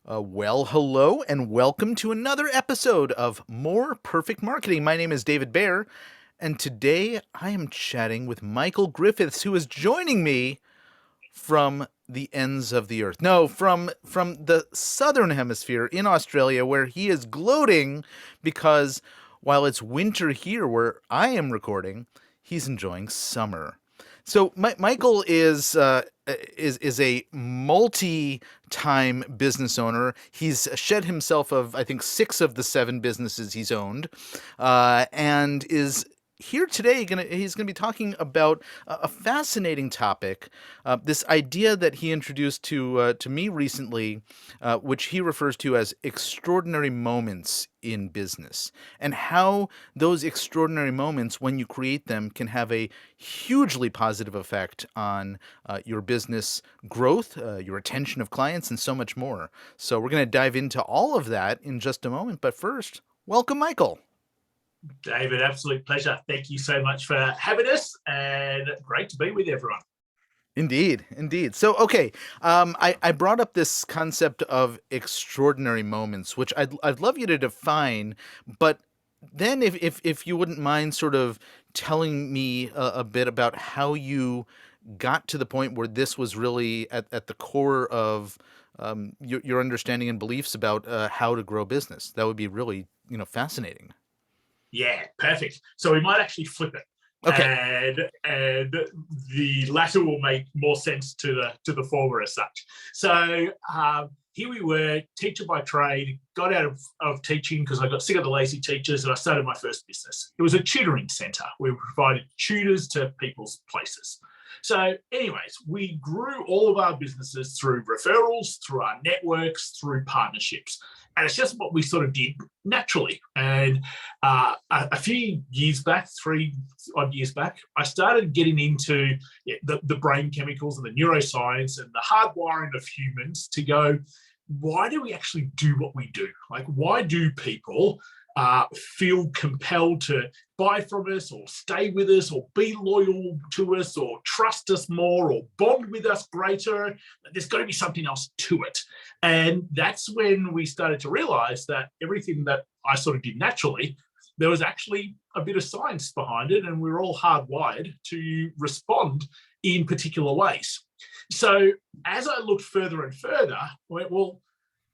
Hello and welcome to another episode of More Perfect Marketing. My name is David Baer, and today I am chatting with Michael Giffiths, who is joining me from the ends of the earth. No, from the southern hemisphere in Australia, where he is gloating because while it's winter here where I am recording, he's enjoying summer. So Michael is a multi-time business owner. He's shed himself of I think 6 of the 7 businesses he's owned, and is here today. He's gonna be talking about a fascinating topic, this idea that he introduced to me recently, which he refers to as extraordinary moments in business, and how those extraordinary moments, when you create them, can have a hugely positive effect on your business growth, your retention of clients, and so much more. So we're going to dive into all of that in just a moment. But first, welcome, Michael. David, absolute pleasure. Thank you so much for having us, and great to be with everyone. Indeed, indeed. So, okay, I brought up this concept of extraordinary moments, which I'd love you to define, but then if you wouldn't mind sort of telling me a bit about how you got to the point where this was really at the core of your understanding and beliefs about how to grow business, that would be really, fascinating. Yeah, perfect. So we might actually flip it. Okay. And the latter will make more sense to the former as such. So here we were, teacher by trade, got out of teaching because I got sick of the lazy teachers, and I started my first business. It was a tutoring centre. We provided tutors to people's places. So anyways, we grew all of our businesses through referrals, through our networks, through partnerships. And it's just what we sort of did naturally. And a few years back, 3 odd years back, I started getting into the brain chemicals and the neuroscience and the hardwiring of humans to go, why do we actually do what we do? Like, why do people feel compelled to buy from us or stay with us or be loyal to us or trust us more or bond with us greater? There's got to be something else to it. And that's when we started to realize that everything that I sort of did naturally, there was actually a bit of science behind it, and we we're all hardwired to respond in particular ways. So as I looked further and further, I went, well,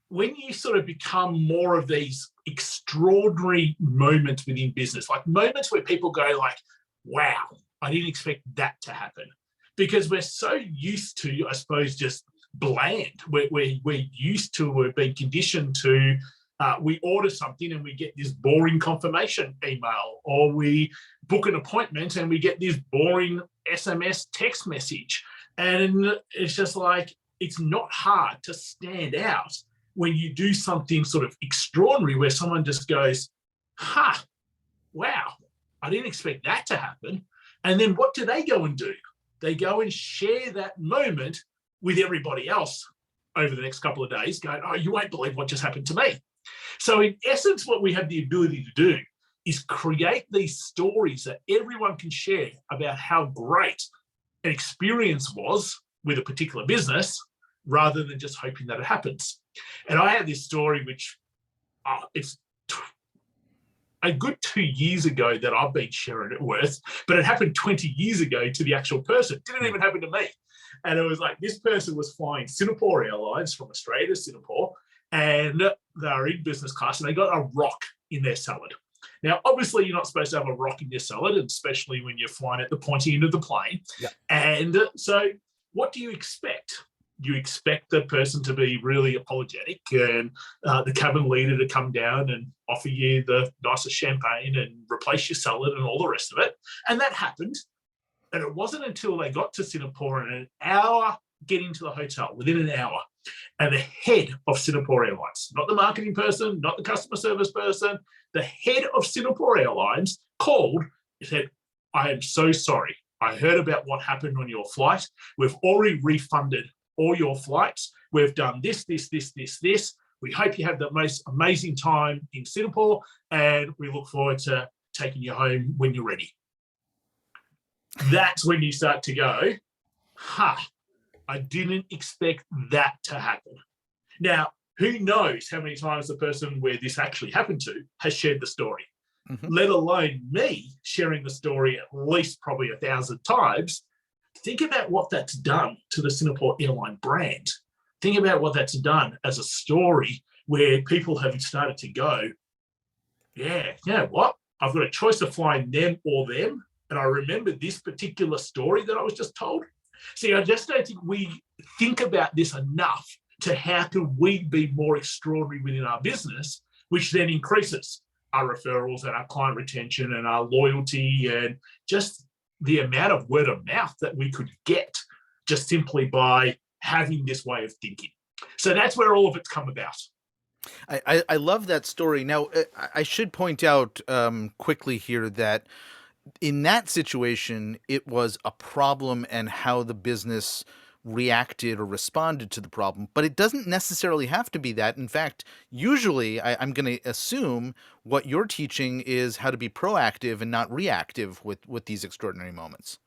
when you sort of become more of these extraordinary moments within business, like moments where people go like, wow, I didn't expect that to happen. Because we're so used to, I suppose, just bland. We're used to, we're being conditioned to, we order something and we get this boring confirmation email, or we book an appointment and we get this boring SMS text message. And it's just like, it's not hard to stand out when you do something sort of extraordinary where someone just goes, wow, I didn't expect that to happen. And then what do they go and do? They go and share that moment with everybody else over the next couple of days, going, oh, you won't believe what just happened to me. So in essence, what we have the ability to do is create these stories that everyone can share about how great an experience was with a particular business, rather than just hoping that it happens. And I had this story, which it's a good 2 years ago that I've been sharing it with, but it happened 20 years ago to the actual person. It didn't even happen to me. And it was like, this person was flying Singapore Airlines from Australia to Singapore, and they were in business class, and they got a rock in their salad. Now, obviously, you're not supposed to have a rock in your salad, especially when you're flying at the pointy end of the plane. Yeah. And so what do you expect? You expect the person to be really apologetic and the cabin leader to come down and offer you the nicest champagne and replace your salad and all the rest of it. And that happened. And it wasn't until they got to Singapore and an hour getting to the hotel, within an hour, and the head of Singapore Airlines, not the marketing person, not the customer service person, the head of Singapore Airlines called and said, I am so sorry. I heard about what happened on your flight. We've already refunded all your flights. We've done this. We hope you have the most amazing time in Singapore, and we look forward to taking you home when you're ready. That's when you start to go, I didn't expect that to happen. Now, who knows how many times the person where this actually happened to has shared the story, Mm-hmm. let alone me sharing the story at least probably 1,000 times. Think about what that's done to the Singapore airline brand. Think about what that's done as a story where people have started to go, yeah, you know what? I've got a choice of flying them or them. And I remember this particular story that I was just told. See, I just don't think we think about this enough to how can we be more extraordinary within our business, which then increases our referrals and our client retention and our loyalty and just the amount of word of mouth that we could get just simply by having this way of thinking. So that's where all of it's come about. I love that story. Now, I should point out quickly here that in that situation, it was a problem and how the business reacted or responded to the problem. But it doesn't necessarily have to be that. In fact, usually I'm going to assume what you're teaching is how to be proactive and not reactive with these extraordinary moments.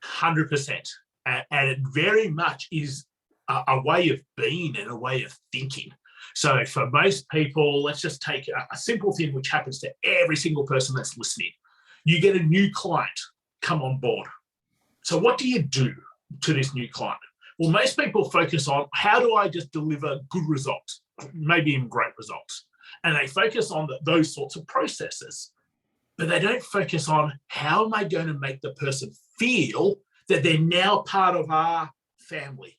100%. And it very much is a way of being and a way of thinking. So for most people, let's just take a simple thing which happens to every single person that's listening. You get a new client come on board. So what do you do to this new client? Well, most people focus on how do I just deliver good results, maybe even great results. And they focus on those sorts of processes, but they don't focus on how am I going to make the person feel that they're now part of our family.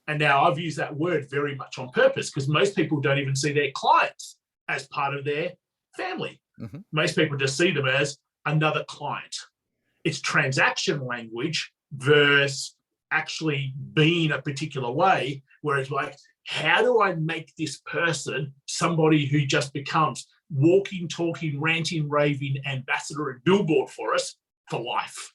And now I've used that word very much on purpose because most people don't even see their clients as part of their family. Mm-hmm. Most people just see them as another client. It's transaction language versus actually being a particular way where it's like, how do I make this person somebody who just becomes walking, talking, ranting, raving ambassador and billboard for us for life?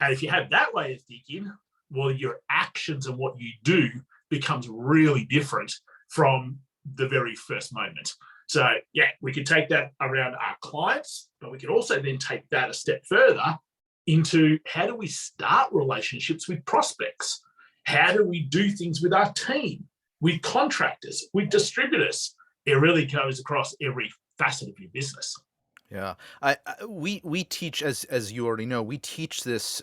And if you have that way of thinking, well, your actions and what you do becomes really different from the very first moment. So, yeah, we could take that around our clients, but we could also then take that a step further into how do we start relationships with prospects? How do we do things with our team, with contractors, with distributors? It really goes across every facet of your business. Yeah, we teach, as you already know, we teach this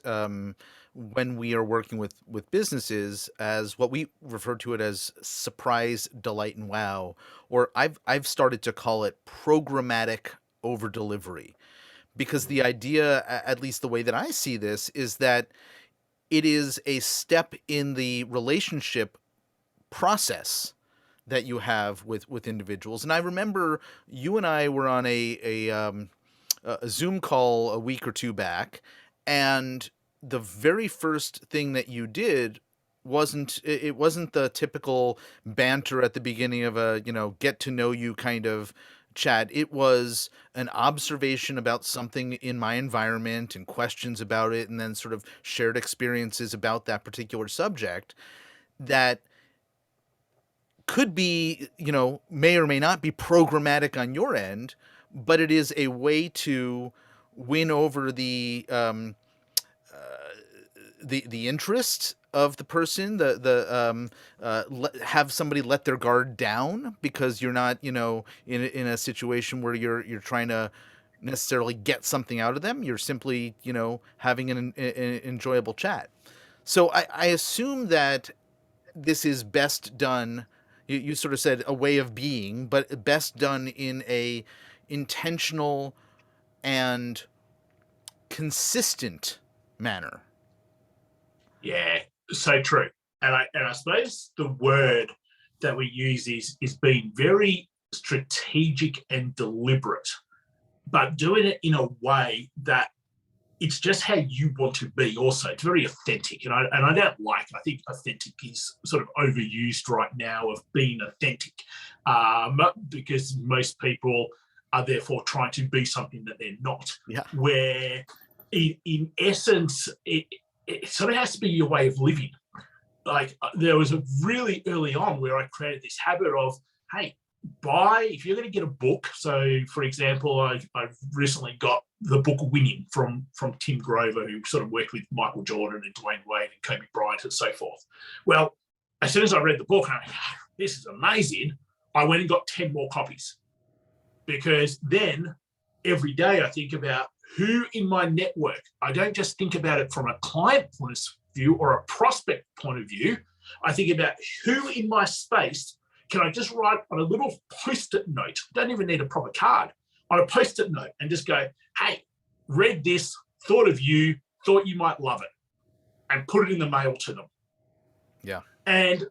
when we are working with businesses as what we refer to it as surprise, delight, and wow, or I've started to call it programmatic over delivery, because the idea, at least the way that I see this, is that it is a step in the relationship process that you have with individuals. And I remember you and I were on a Zoom call a week or two back, and the very first thing that you did wasn't the typical banter at the beginning of a get to know you kind of chat. It was an observation about something in my environment and questions about it, and then sort of shared experiences about that particular subject that could be, may or may not be programmatic on your end, but it is a way to win over the interest of the person, have somebody let their guard down because you're not, in a situation where you're trying to necessarily get something out of them. You're simply, having an enjoyable chat. So I assume that this is best done. You sort of said a way of being, but best done in a intentional and consistent manner. Yeah, so true. And I suppose the word that we use is being very strategic and deliberate, but doing it in a way that it's just how you want to be also. It's very authentic. And I don't like, I think authentic is sort of overused right now of being authentic because most people are therefore trying to be something that they're not. Yeah. Where in essence, it sort of has to be your way of living. Like there was a really early on where I created this habit of, hey, if you're going to get a book. So for example, I've recently got the book Winning from Tim Grover, who sort of worked with Michael Jordan and Dwayne Wade and Kobe Bryant and so forth. Well, as soon as I read the book, I went, this is amazing. I went and got 10 more copies, because then every day I think about who in my network. I don't just think about it from a client point of view or a prospect point of view. I think about who in my space can I just write on a little post-it note. Don't even need a proper card. On a post-it note, and just go, hey, read this, thought of you, thought you might love it, and put it in the mail to them. Yeah. And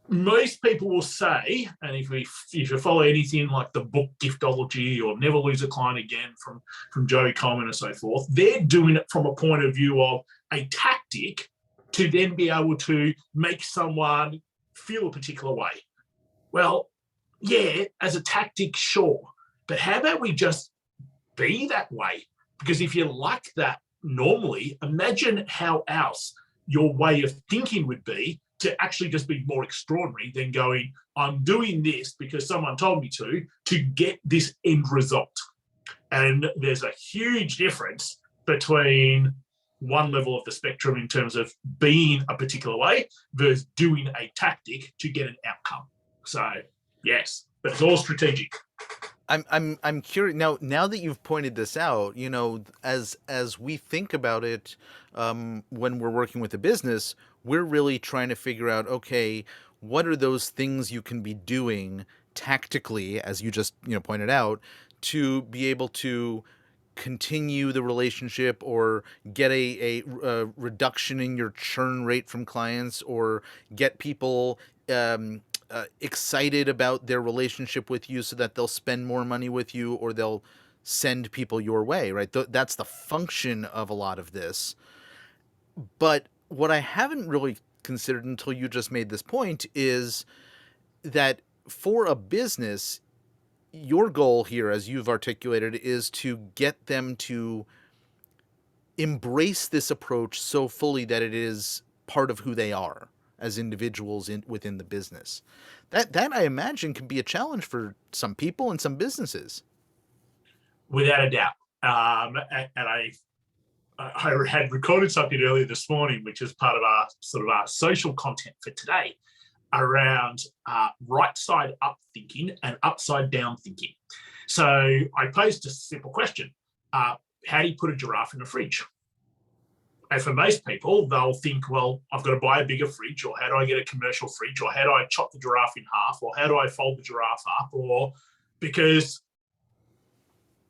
most people will say, and if you follow anything like the book Giftology or Never Lose a Client Again from Joe Coleman and so forth, they're doing it from a point of view of a tactic to then be able to make someone feel a particular way. Well, yeah, as a tactic, sure. But how about we just be that way? Because if you're like that normally, imagine how else your way of thinking would be to actually just be more extraordinary than going, I'm doing this because someone told me to get this end result. And there's a huge difference between one level of the spectrum in terms of being a particular way versus doing a tactic to get an outcome. So yes, but it's all strategic. I'm curious now that you've pointed this out, as we think about it, when we're working with a business, we're really trying to figure out, okay, what are those things you can be doing tactically, as you just pointed out, to be able to continue the relationship or get a reduction in your churn rate from clients, or get people excited about their relationship with you so that they'll spend more money with you, or they'll send people your way, right? That's the function of a lot of this. But what I haven't really considered until you just made this point is that for a business, your goal here, as you've articulated, is to get them to embrace this approach so fully that it is part of who they are as individuals within the business. That I imagine can be a challenge for some people and some businesses. Without a doubt. And I had recorded something earlier this morning, which is part of our sort of our social content for today, around right side up thinking and upside down thinking. So I posed a simple question. How do you put a giraffe in a fridge? And for most people, they'll think, well, I've got to buy a bigger fridge, or how do I get a commercial fridge, or how do I chop the giraffe in half, or how do I fold the giraffe up, or because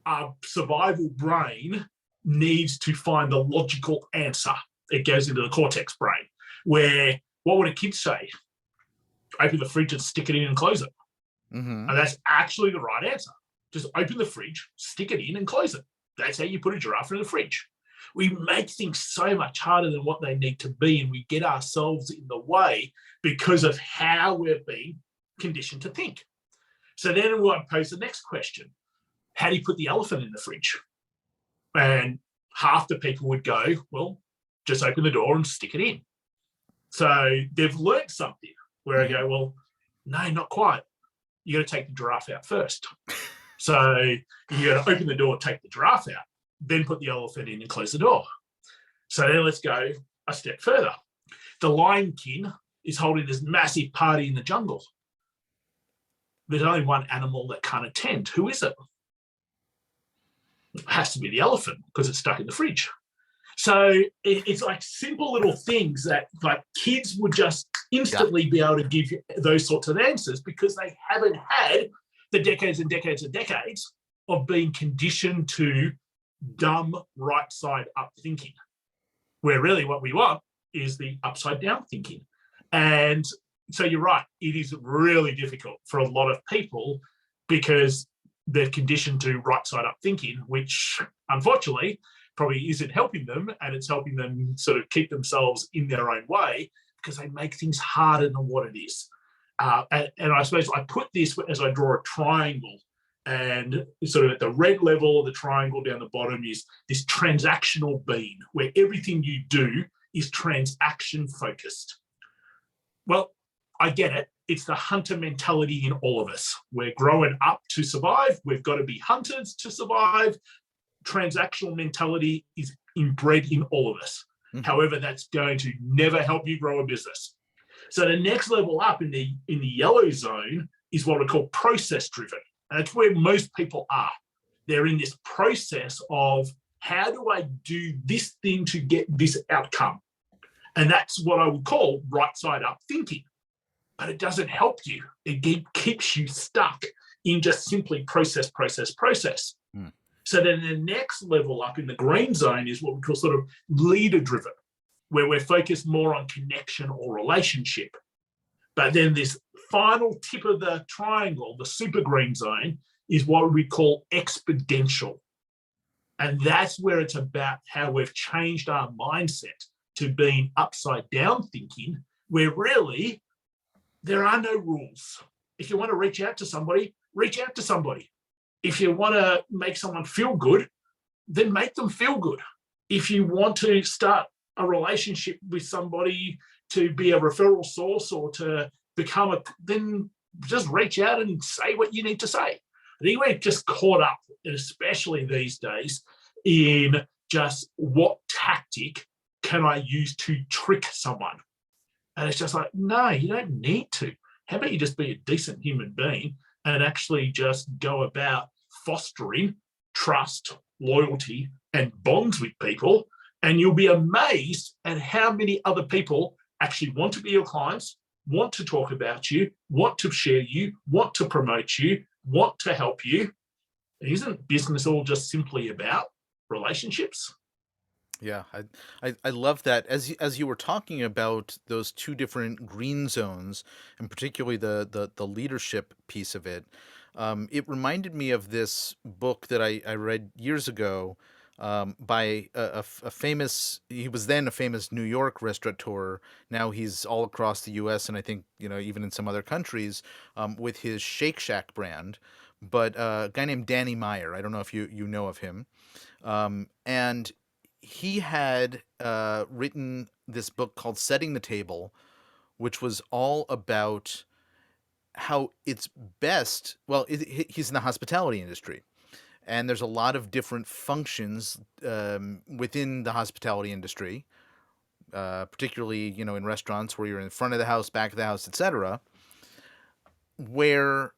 our survival brain needs to find the logical answer. It goes into the cortex brain, where what would a kid say? Open the fridge and stick it in and close it. Mm-hmm. And that's actually the right answer. Just open the fridge, stick it in and close it. That's how you put a giraffe in the fridge. We make things so much harder than what they need to be, and we get ourselves in the way because of how we're being conditioned to think. So then we'll pose the next question. How do you put the elephant in the fridge? And half the people would go, well, just open the door and stick it in. So they've learned something where I go, well, no, not quite. You got to take the giraffe out first. So you got to open the door, take the giraffe out, then put the elephant in and close the door. So then let's go a step further. The Lion King is holding this massive party in the jungle. There's only one animal that can't attend. Who is it? It has to be the elephant, because it's stuck in the fridge. So it's like simple little things that like kids would just instantly be able to give you those sorts of answers, because they haven't had the decades and decades and decades of being conditioned to dumb right side up thinking, where really what we want is the upside down thinking. And so you're right, it is really difficult for a lot of people because they're conditioned to right side up thinking, which unfortunately probably isn't helping them, and it's helping them sort of keep themselves in their own way because they make things harder than what it is. And I suppose I put this as I draw a triangle, and sort of at the red level of the triangle down the bottom is this transactional being, where everything you do is transaction focused. Well, I get it. It's the hunter mentality in all of us. We're growing up to survive. We've got to be hunters to survive. Transactional mentality is inbred in all of us. Mm-hmm. However, that's going to never help you grow a business. So the next level up in the yellow zone is what we call process driven. And that's where most people are. They're in this process of how do I do this thing to get this outcome? And that's what I would call right side up thinking. But it doesn't help you. It keeps you stuck in just simply process, process, process. Mm. So then the next level up in the green zone is what we call sort of leader driven, where we're focused more on connection or relationship. But then this final tip of the triangle, the super green zone, is what we call exponential. And that's where it's about how we've changed our mindset to being upside down thinking, where really there are no rules. If you want to reach out to somebody, reach out to somebody. If you want to make someone feel good, then make them feel good. If you want to start a relationship with somebody to be a referral source or to become then just reach out and say what you need to say. I think we're just caught up, especially these days, in just what tactic can I use to trick someone? And it's just like, no, you don't need to. How about you just be a decent human being and actually just go about fostering trust, loyalty, and bonds with people, and you'll be amazed at how many other people actually want to be your clients, want to talk about you, want to share you, want to promote you, want to help you. Isn't business all just simply about relationships? Yeah, I love that. As you were talking about those two different green zones, and particularly the leadership piece of it, it reminded me of this book that I read years ago by a famous. He was then a famous New York restaurateur. Now he's all across the U.S. and I think even in some other countries with his Shake Shack brand. But a guy named Danny Meyer. I don't know if you know of him, and he had written this book called Setting the Table, which was all about how it's best. Well, he's in the hospitality industry, and there's a lot of different functions within the hospitality industry, particularly in restaurants where you're in front of the house, back of the house, etc., where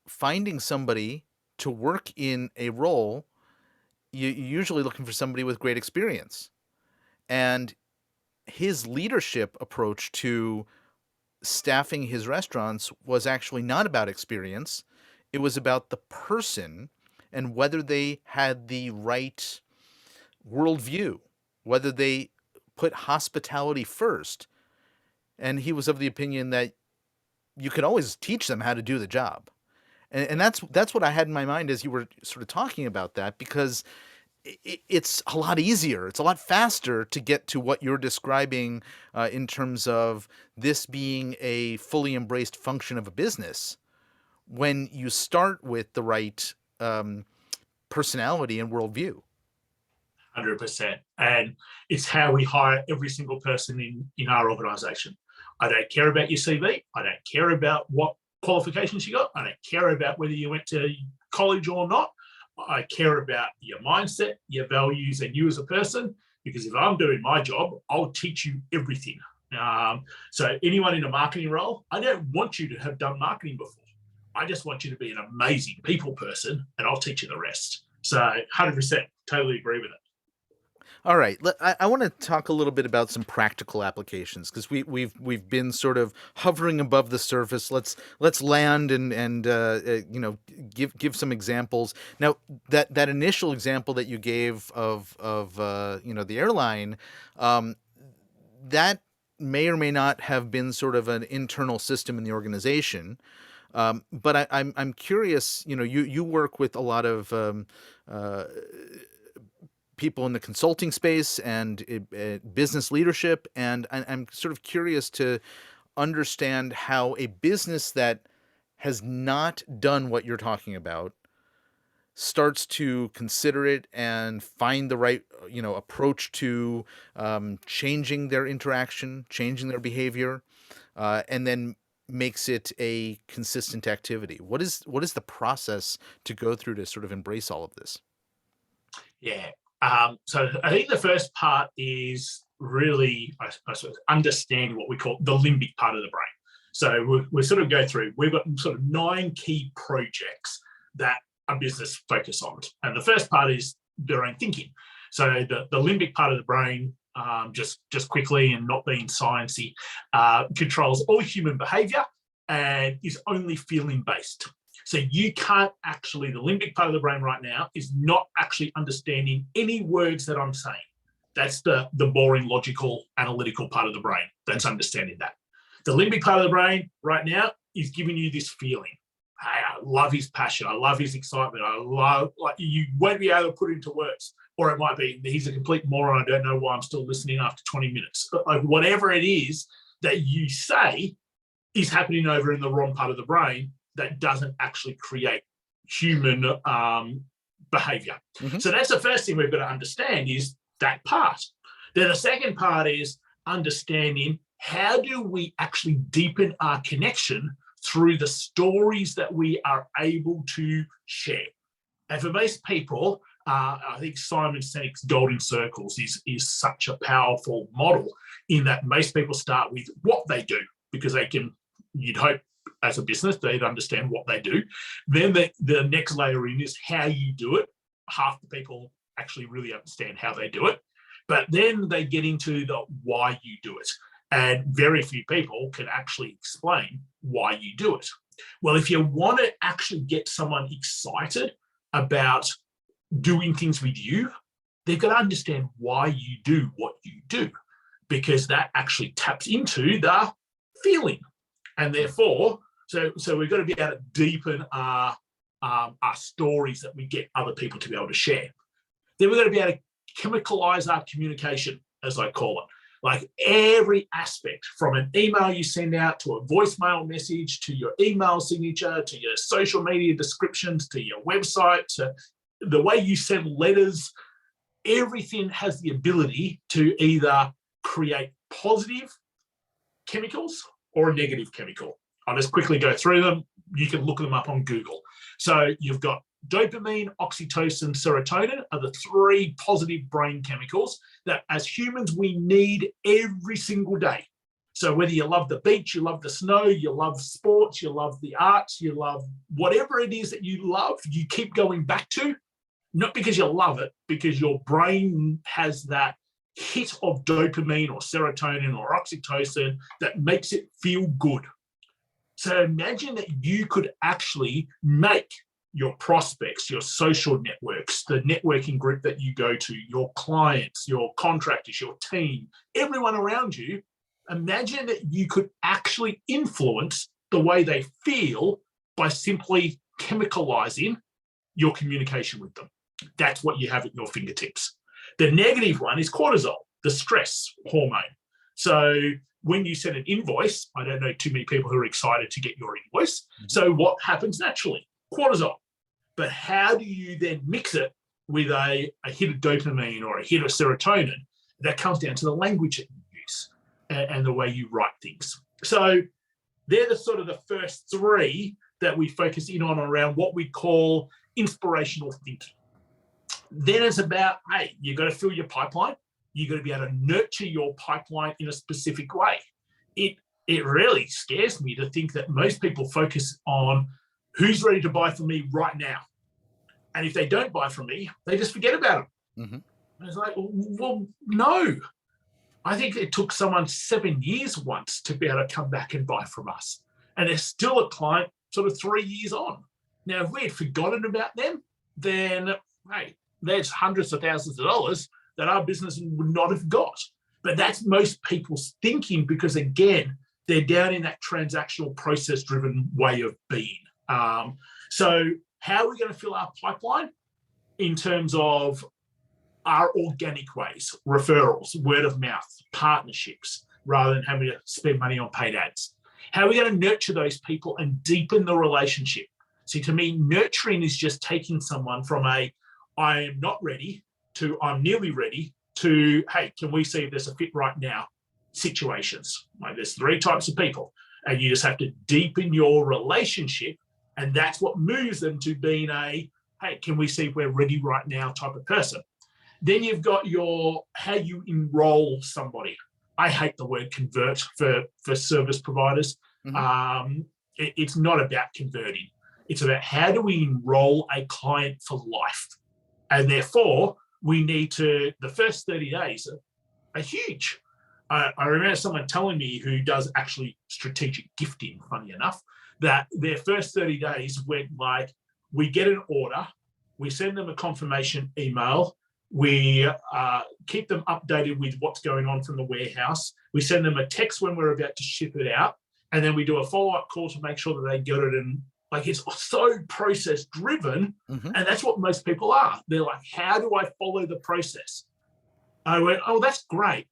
finding somebody to work in a role, you're usually looking for somebody with great experience. And his leadership approach to staffing his restaurants was actually not about experience. It was about the person and whether they had the right worldview, whether they put hospitality first. And he was of the opinion that you could always teach them how to do the job. And that's what I had in my mind as you were sort of talking about that, because it's a lot easier. It's a lot faster to get to what you're describing in terms of this being a fully embraced function of a business when you start with the right personality and worldview. 100%. And it's how we hire every single person in our organization. I don't care about your CV. I don't care about what qualifications you got. I don't care about whether you went to college or not. I care about your mindset, your values, and you as a person, because if I'm doing my job, I'll teach you everything. So anyone in a marketing role, I don't want you to have done marketing before. I just want you to be an amazing people person, and I'll teach you the rest. So 100%, totally agree with it. All right, I want to talk a little bit about some practical applications, because we've been sort of hovering above the surface. Let's land and give some examples. Now that initial example that you gave of the airline, that may or may not have been sort of an internal system in the organization. But I'm curious. You work with a lot of people in the consulting space and business leadership, and I'm sort of curious to understand how a business that has not done what you're talking about starts to consider it and find the right approach to changing their interaction, changing their behavior, and then makes it a consistent activity. What is the process to go through to sort of embrace all of this? Yeah. So I think the first part is really, I suppose, understanding what we call the limbic part of the brain. So we sort of go through, we've got sort of 9 key projects that a business focus on. And the first part is their own thinking. So the limbic part of the brain, just quickly and not being sciencey, controls all human behavior and is only feeling based. So you can't actually, the limbic part of the brain right now is not actually understanding any words that I'm saying. That's the boring, logical, analytical part of the brain that's understanding that. The limbic part of the brain right now is giving you this feeling. Hey, I love his passion. I love his excitement. I love, like, you won't be able to put it into words. Or it might be, he's a complete moron. I don't know why I'm still listening after 20 minutes. Like, whatever it is that you say is happening over in the wrong part of the brain that doesn't actually create human behavior. Mm-hmm. So that's the first thing we've got to understand is that part. Then the second part is understanding how do we actually deepen our connection through the stories that we are able to share. And for most people, I think Simon Sinek's Golden Circles is such a powerful model in that most people start with what they do because they can, you'd hope as a business, they'd understand what they do. Then the next layer in is how you do it. Half the people actually really understand how they do it. But then they get into the why you do it. And very few people can actually explain why you do it. Well, if you want to actually get someone excited about doing things with you, they've got to understand why you do what you do, because that actually taps into the feeling. And therefore, so we've got to be able to deepen our stories that we get other people to be able to share. Then we've got to be able to chemicalize our communication, as I call it. Like every aspect, from an email you send out to a voicemail message, to your email signature, to your social media descriptions, to your website, to the way you send letters, everything has the ability to either create positive chemicals or a negative chemical. I'll just quickly go through them. You can look them up on Google. So you've got dopamine, oxytocin, serotonin are the 3 positive brain chemicals that as humans we need every single day. So whether you love the beach, you love the snow, you love sports, you love the arts, you love whatever it is that you love, you keep going back to, not because you love it, because your brain has that hit of dopamine or serotonin or oxytocin that makes it feel good. So imagine that you could actually make your prospects, your social networks, the networking group that you go to, your clients, your contractors, your team, everyone around you, imagine that you could actually influence the way they feel by simply chemicalizing your communication with them. That's what you have at your fingertips. The negative one is cortisol, the stress hormone. So when you send an invoice, I don't know too many people who are excited to get your invoice. Mm-hmm. So what happens naturally? Cortisol. But how do you then mix it with a hit of dopamine or a hit of serotonin? That comes down to the language that you use and the way you write things. So they're the sort of the first 3 that we focus in on around what we call inspirational thinking. Then it's about, hey, you've got to fill your pipeline. You've got to be able to nurture your pipeline in a specific way. It really scares me to think that most people focus on who's ready to buy from me right now. And if they don't buy from me, they just forget about them. Mm-hmm. And it's like, well, no. I think it took someone 7 years once to be able to come back and buy from us. And they're still a client sort of 3 years on. Now, if we had forgotten about them, then, hey, there's hundreds of thousands of dollars that our business would not have got. But that's most people's thinking because, again, they're down in that transactional process-driven way of being. So how are we going to fill our pipeline? In terms of our organic ways, referrals, word of mouth, partnerships, rather than having to spend money on paid ads. How are we going to nurture those people and deepen the relationship? See, to me, nurturing is just taking someone from I am not ready to I'm nearly ready to, hey, can we see if there's a fit right now situations. Like there's 3 types of people and you just have to deepen your relationship. And that's what moves them to being a, hey, can we see if we're ready right now type of person. Then you've got how you enroll somebody. I hate the word convert for service providers. It's not about converting. It's about how do we enroll a client for life. And therefore, we need the first 30 days are huge. I remember someone telling me who does actually strategic gifting, funny enough, that their first 30 days went like, we get an order, we send them a confirmation email, we keep them updated with what's going on from the warehouse, we send them a text when we're about to ship it out, and then we do a follow-up call to make sure that they get it. And like, it's so process driven, and that's what most people are. They're like, how do I follow the process? I went, oh, that's great.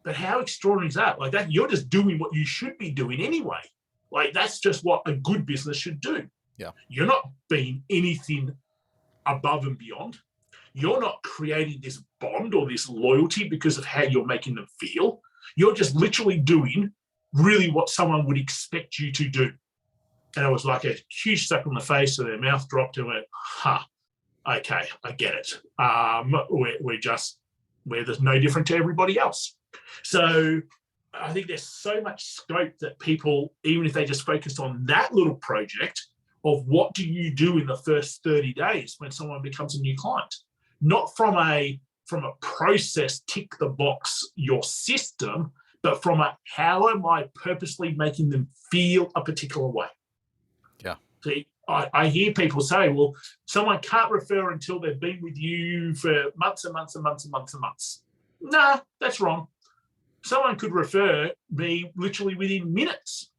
But how extraordinary is that? Like, that you're just doing what you should be doing anyway. Like, that's just what a good business should do. Yeah. You're not being anything above and beyond. You're not creating this bond or this loyalty because of how you're making them feel. You're just literally doing really what someone would expect you to do. And it was like a huge slap on the face, and their mouth dropped and went, okay, I get it. We're just no different to everybody else. So I think there's so much scope that people, even if they just focus on that little project of what do you do in the first 30 days when someone becomes a new client, not from a process, tick the box, your system, but from a how am I purposely making them feel a particular way. Yeah. See, I hear people say, well, someone can't refer until they've been with you for months and months and months and months and months. Nah, that's wrong. Someone could refer me literally within minutes,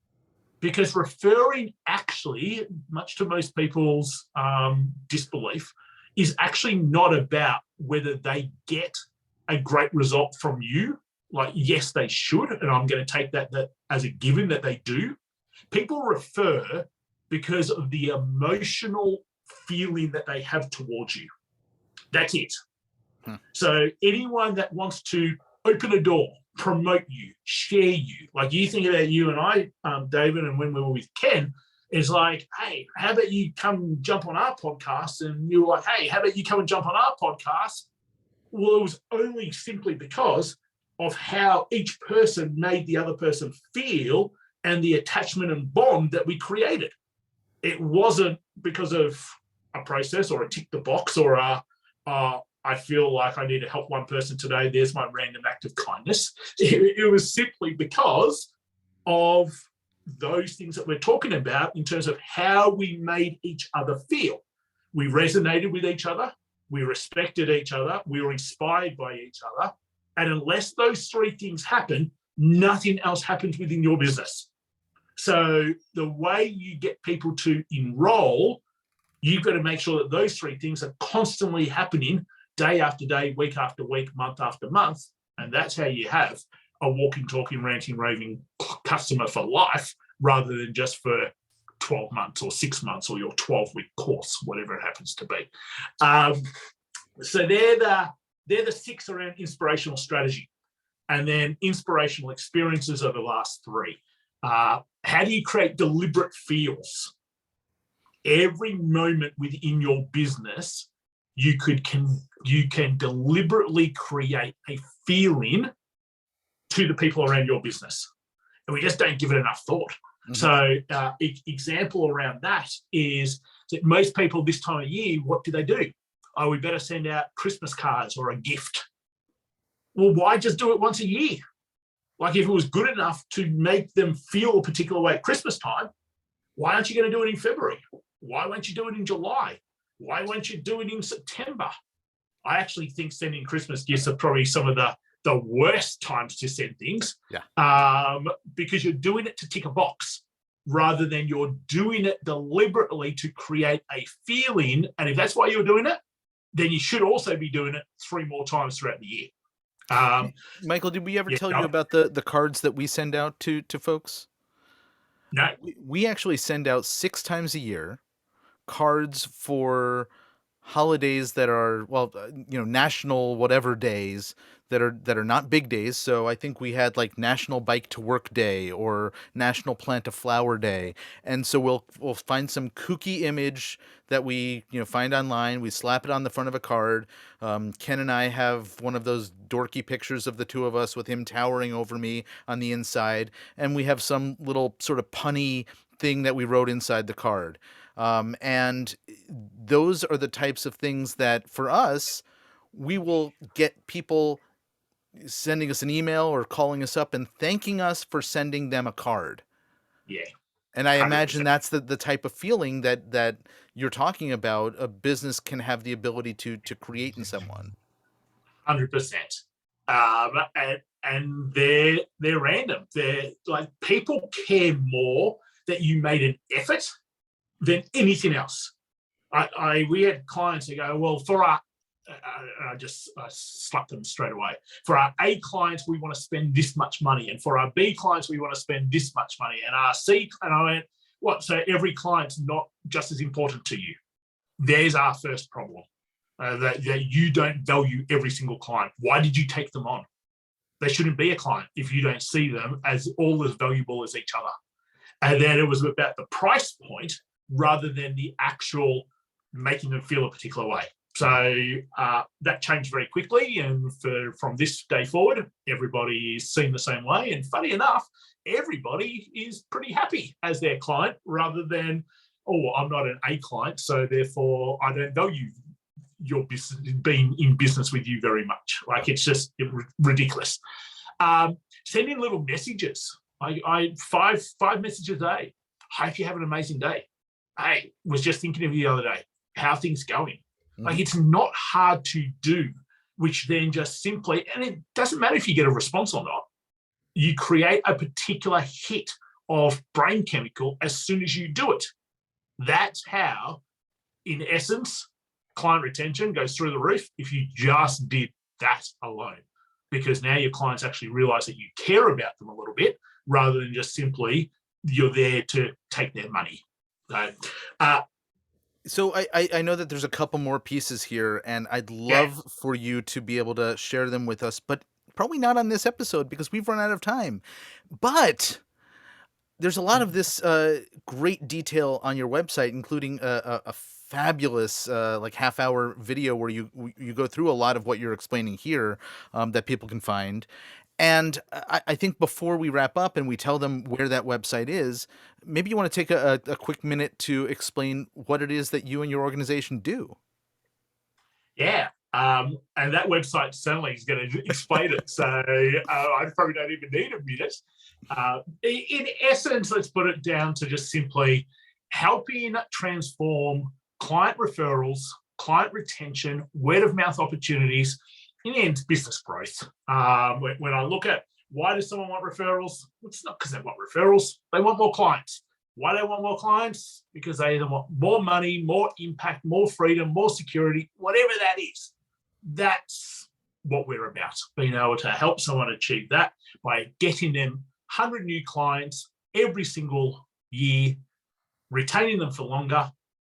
because referring actually, much to most people's disbelief, is actually not about whether they get a great result from you. Like, yes, they should, and I'm going to take that as a given that they do. People refer because of the emotional feeling that they have towards you. That's it. So anyone that wants to open a door, promote you, share you, like you think about you and I, David, and when we were with Ken, is like, hey, how about you come jump on our podcast? And you were like, hey, how about you come and jump on our podcast? Well, it was only simply because of how each person made the other person feel and the attachment and bond that we created. It wasn't because of a process or a tick the box or I feel like I need to help one person today, there's my random act of kindness. It was simply because of those things that we're talking about in terms of how we made each other feel. We resonated with each other, we respected each other, we were inspired by each other. And unless those three things happen, nothing else happens within your business. So the way you get people to enroll, you've got to make sure that those three things are constantly happening day after day, week after week, month after month. And that's how you have a walking, talking, ranting, raving customer for life, rather than just for 12 months or 6 months or your 12-week course, whatever it happens to be. So they're the 6 around inspirational strategy. And then inspirational experiences are the last 3. How do you create deliberate feels? Every moment within your business, you can deliberately create a feeling to the people around your business. And we just don't give it enough thought. So example around that is that most people this time of year, what do? Oh, we better send out Christmas cards or a gift. Well, why just do it once a year? Like, if it was good enough to make them feel a particular way at Christmas time, why aren't you going to do it in February? Why won't you do it in July? Why won't you do it in September? I actually think sending Christmas gifts are probably some of the worst times to send things. Yeah. Because you're doing it to tick a box rather than you're doing it deliberately to create a feeling. And if that's why you're doing it, then you should also be doing it 3 more times throughout the year. Michael, did we ever tell you about the cards that we send out to folks? No. We actually send out 6 times a year cards for holidays that are, well, national whatever days that are not big days. So I think we had like National Bike to Work Day or National Plant a Flower Day, and so we'll find some kooky image that we find online. We slap it on the front of a card. Ken and I have one of those dorky pictures of the two of us with him towering over me on the inside, and we have some little sort of punny thing that we wrote inside the card. And those are the types of things that for us, we will get people sending us an email or calling us up and thanking us for sending them a card. Yeah, And I imagine 100%. that's the type of feeling that you're talking about a business can have the ability to create in someone. 100%. And they're random. They're like, people care more that you made an effort than anything else. We had clients that go, well, for our, I slapped them straight away. For our A clients, we want to spend this much money, and for our B clients, we want to spend this much money, and our C. And I went, what? So every client's not just as important to you. There's our first problem. That you don't value every single client. Why did you take them on? They shouldn't be a client if you don't see them as all as valuable as each other. And then it was about the price point rather than the actual making them feel a particular way. So that changed very quickly. And from this day forward, everybody is seen the same way. And funny enough, everybody is pretty happy as their client rather than, oh, I'm not an A client, so therefore I don't value your business, being in business with you very much. Like, it's just ridiculous. Sending little messages. I five messages a day. Hope you have an amazing day. Hey, was just thinking of you the other day. How things going? Mm-hmm. Like, it's not hard to do, which then just simply, and it doesn't matter if you get a response or not, you create a particular hit of brain chemical as soon as you do it. That's how, in essence, client retention goes through the roof if you just did that alone, because now your clients actually realize that you care about them a little bit rather than just simply you're there to take their money. So I know that there's a couple more pieces here, and I'd love for you to be able to share them with us, but probably not on this episode because we've run out of time. But there's a lot of this great detail on your website, including a fabulous like half-hour video where you go through a lot of what you're explaining here that people can find. And I think before we wrap up and we tell them where that website is, maybe you want to take a quick minute to explain what it is that you and your organization do. Yeah. And that website certainly is going to explain it. So I probably don't even need a minute. In essence, let's put it down to just simply helping transform client referrals, client retention, word of mouth opportunities, and business growth. When I look at why does someone want referrals, it's not because they want referrals. They want more clients. Why do they want more clients? Because they either want more money, more impact, more freedom, more security, whatever that is. That's what we're about, being able to help someone achieve that by getting them 100 new clients every single year, retaining them for longer,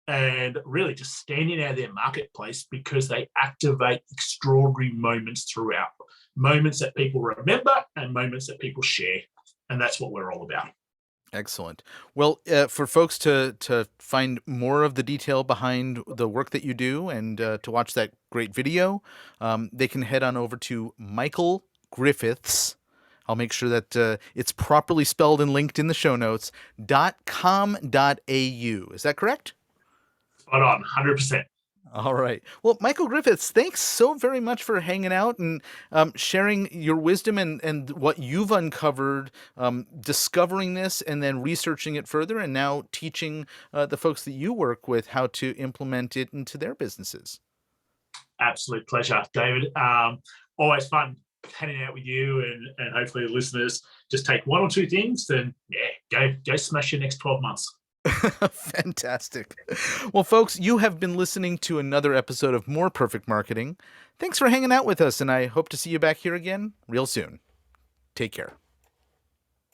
and really just standing out of their marketplace because they activate extraordinary moments throughout, moments that people remember and moments that people share. And that's what we're all about. Excellent. Well, for folks to find more of the detail behind the work that you do and to watch that great video, they can head on over to Michael Giffiths. I'll make sure that it's properly spelled and linked in the show notes, .com.au. Is that correct? Spot on, 100%. All right. Well, Michael Giffiths, thanks so very much for hanging out and sharing your wisdom and what you've uncovered, discovering this and then researching it further and now teaching the folks that you work with how to implement it into their businesses. Absolute pleasure, David. Always fun hanging out with you, and hopefully the listeners just take one or two things, then go smash your next 12 months. Fantastic. Well, folks, you have been listening to another episode of More Perfect Marketing. Thanks for hanging out with us, and I hope to see you back here again real soon. Take care.